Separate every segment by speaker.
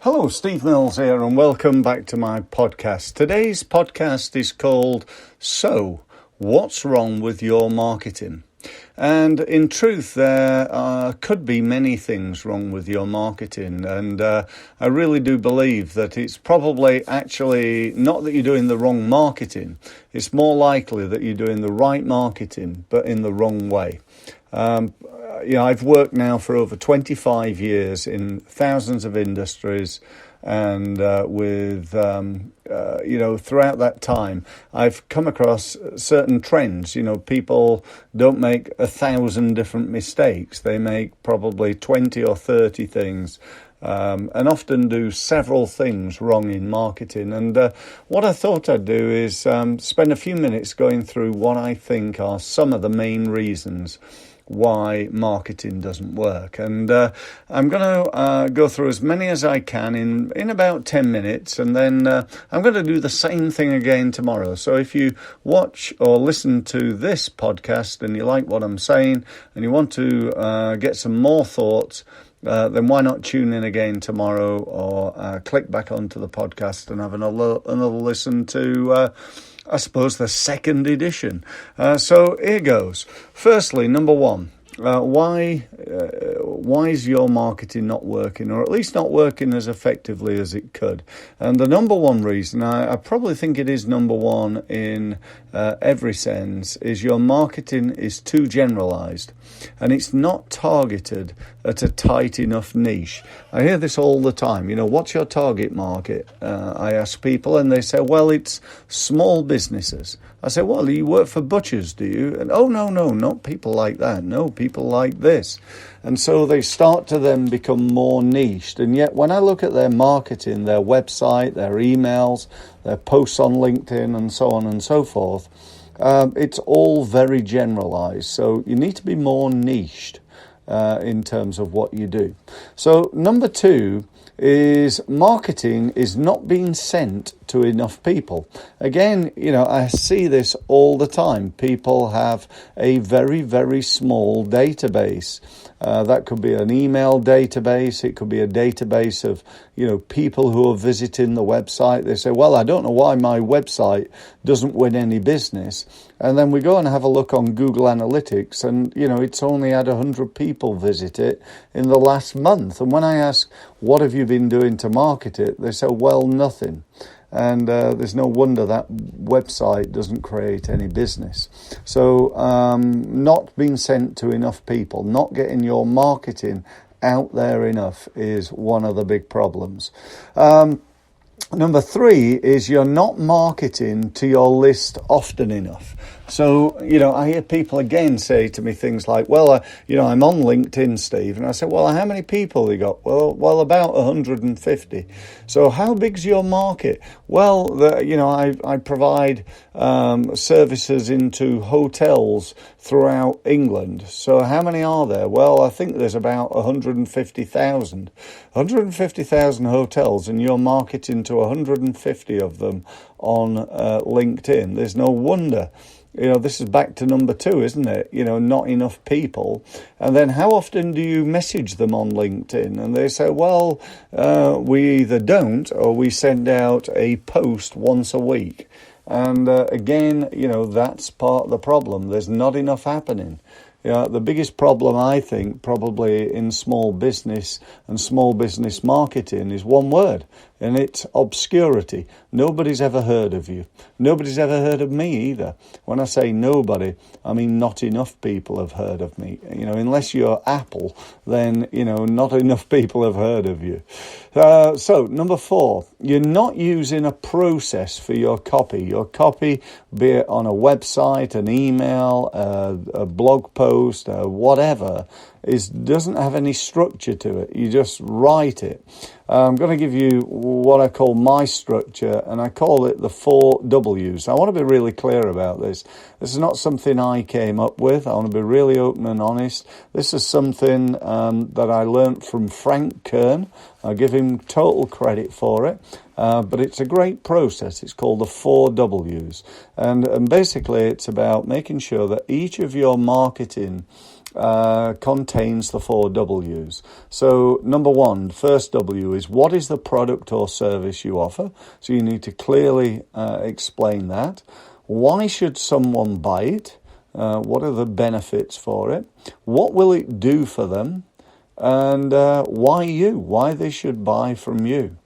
Speaker 1: Hello, Steve Mills here, and welcome back to my podcast. Today's podcast is called So, What's Wrong with Your Marketing? And in truth, there could be many things wrong with your marketing. And I really do believe that it's probably actually not that you're doing the wrong marketing. It's more likely that you're doing the right marketing, but in the wrong way. I've worked now for over 25 years in thousands of industries, and throughout that time, I've come across certain trends. People don't make 1,000 different mistakes. They make probably 20 or 30 things. And often do several things wrong in marketing. And what I thought I'd do is spend a few minutes going through what I think are some of the main reasons why marketing doesn't work. And I'm going to go through as many as I can in about 10 minutes, and then I'm going to do the same thing again tomorrow. So if you watch or listen to this podcast and you like what I'm saying and you want to get some more thoughts, then why not tune in again tomorrow, or click back onto the podcast and have another listen to I suppose the second edition. So here goes. Firstly, number one, why is your marketing not working, or at least not working as effectively as it could? And the number one reason, I probably think it is number one in every sense, is your marketing is too generalized and it's not targeted at a tight enough niche. I hear this all the time. What's your target market? I ask people and they say, well, it's small businesses. I say, well, you work for butchers, do you? And no, not people like that. No, people like this. And so they start to then become more niched. And yet when I look at their marketing, their website, their emails, their posts on LinkedIn and so on and so forth, it's all very generalized. So you need to be more niched in terms of what you do. So number two is marketing is not being sent to enough people. Again, I see this all the time. People have a very, very small database. That could be an email database. It could be a database of, people who are visiting the website. They say, well, I don't know why my website doesn't win any business. And then we go and have a look on Google Analytics and, it's only had 100 people visit it in the last month. And when I ask, what have you been doing to market it? They say, well, nothing. And there's no wonder that website doesn't create any business. So not being sent to enough people, not getting your marketing out there enough is one of the big problems. Number three is you're not marketing to your list often enough. So, I hear people again say to me things like, well, I'm on LinkedIn, Steve. And I say, well, how many people you got? Well, about 150. So how big's your market? Well, I provide services into hotels throughout England. So how many are there? Well, I think there's about 150,000. 150,000 hotels, and you're marketing to 150 of them on LinkedIn. There's no wonder. This is back to number two, isn't it? Not enough people. And then how often do you message them on LinkedIn? And they say, well, we either don't or we send out a post once a week. And again, that's part of the problem. There's not enough happening. The biggest problem, I think, probably in small business and small business marketing is one word, and it's obscurity. Nobody's ever heard of you. Nobody's ever heard of me either. When I say nobody, I mean not enough people have heard of me. Unless you're Apple, then, not enough people have heard of you. So, number four, you're not using a process for your copy. Your copy, be it on a website, an email, a blog post, whatever, doesn't have any structure to it. You just write it. I'm going to give you what I call my structure, and I call it the 4 W's. I want to be really clear about this. This is not something I came up with. I want to be really open and honest. This is something that I learned from Frank Kern. I give him total credit for it. But it's a great process. It's called the 4 W's. And basically it's about making sure that each of your marketing contains the 4 W's. So number one, first W is what is the product or service you offer? So you need to clearly explain that. Why should someone buy it? What are the benefits for it? What will it do for them? And why you? Why they should buy from you?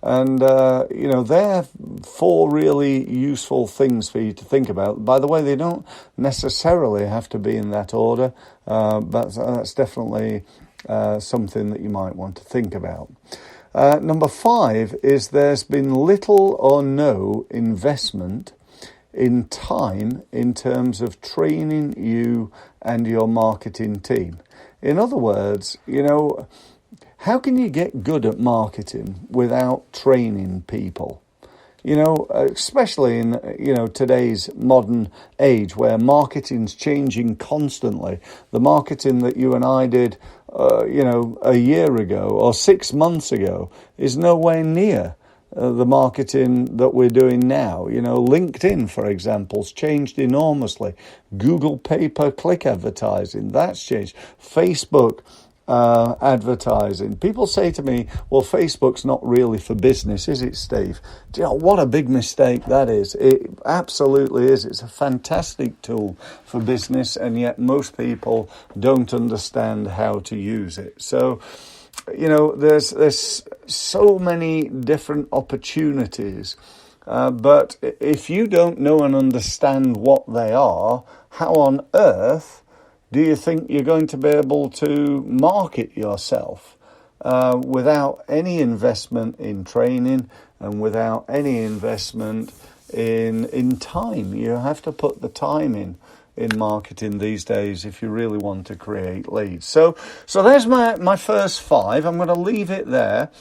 Speaker 1: And, they're 4 really useful things for you to think about. By the way, they don't necessarily have to be in that order, but that's definitely something that you might want to think about. Number 5 is there's been little or no investment in time in terms of training you and your marketing team. In other words, how can you get good at marketing without training people? Especially in, today's modern age where marketing's changing constantly. The marketing that you and I did, a year ago or 6 months ago is nowhere near the marketing that we're doing now. LinkedIn, for example, has changed enormously. Google pay-per-click advertising, that's changed. Facebook advertising. People say to me, well, Facebook's not really for business, is it, Steve? Do you know what a big mistake that is? It absolutely is. It's a fantastic tool for business, and yet most people don't understand how to use it. So, there's so many different opportunities, but if you don't know and understand what they are, how on earth do you think you're going to be able to market yourself without any investment in training and without any investment in time? You have to put the time in marketing these days if you really want to create leads. So there's my first 5. I'm going to leave it there.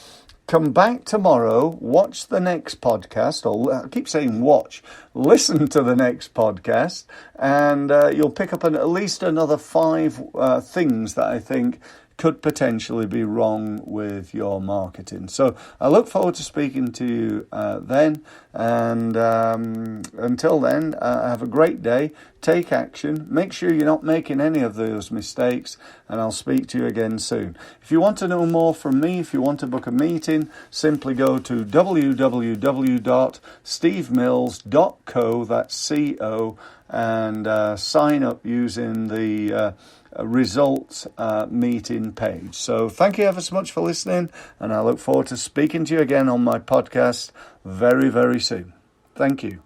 Speaker 1: Come back tomorrow, watch the next podcast, or I keep saying watch, listen to the next podcast, and you'll pick up at least another 5 things that I think could potentially be wrong with your marketing. So I look forward to speaking to you then, and until then, have a great day, take action, make sure you're not making any of those mistakes, and I'll speak to you again soon. If you want to know more from me, if you want to book a meeting, simply go to www.stevemills.co, that's C-O, and sign up using the results meeting page. So thank you ever so much for listening, and I look forward to speaking to you again on my podcast very, very soon. Thank you.